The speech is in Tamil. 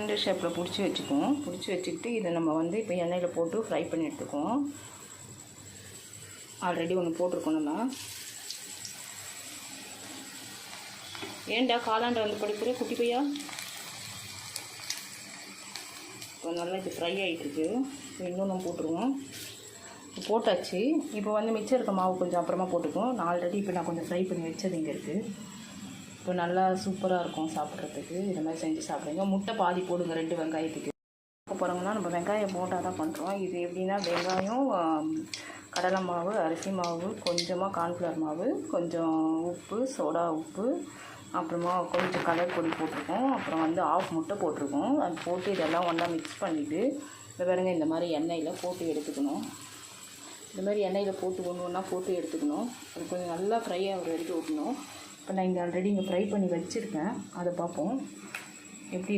சிலிண்டர் ஷேப்பில் பிடிச்சி வச்சுக்குவோம். பிடிச்சி வச்சுக்கிட்டு இதை நம்ம வந்து இப்போ எண்ணெயில் போட்டு ஃப்ரை பண்ணி எடுத்துக்குவோம். ஆல்ரெடி ஒன்று போட்டிருக்கோம் நம்ம. ஏன்டா காளாண்டை வந்து படிப்புற குட்டி பையா? இப்போ நல்லா இது ஃப்ரை ஆகிட்டுருக்கு. இன்னொன்று போட்டுருவோம். போட்டாச்சு. இப்போ வந்து மிச்சம் இருக்க மாவு கொஞ்சம் அப்புறமா போட்டுக்குவோம். நான் ஆல்ரெடி இப்போ நான் கொஞ்சம் ஃப்ரை பண்ணி வச்சது இங்கே இருக்குது. இப்போ நல்லா சூப்பராக இருக்கும் சாப்பிட்றதுக்கு. இது மாதிரி செஞ்சு சாப்பிடுங்க. முட்டை பாதி போடுங்க 2 வெங்காயத்துக்கு. போகிறோம்னா நம்ம வெங்காயம் போட்டால் தான் பண்ணுறோம். இது எப்படின்னா வெங்காயம், கடலை மாவு, அரிசி மாவு, கொஞ்சமாக கார்ன்ஃப்ளவர் மாவு, கொஞ்சம் உப்பு, சோடா உப்பு, அப்புறமா கொஞ்சம் கலர் பொடி போட்டிருக்கோம். அப்புறம் வந்து 1/2 முட்டை போட்டிருக்கோம். அது போட்டு இதெல்லாம் ஒன்றா மிக்ஸ் பண்ணிவிட்டு இந்த பாருங்க இந்த மாதிரி எண்ணெயில் போட்டு எடுத்துக்கணும். இந்த மாதிரி எண்ணெயில் போட்டு ஒன்று ஒன்றா போட்டு எடுத்துக்கணும். அது கொஞ்சம் நல்லா ஃப்ரை ஆகிற வரைக்கும் ஊற்றணும். இப்போ நான் இங்கே ஆல்ரெடி இங்கே ஃப்ரை பண்ணி வச்சுருக்கேன். அதை பார்ப்போம் எப்படி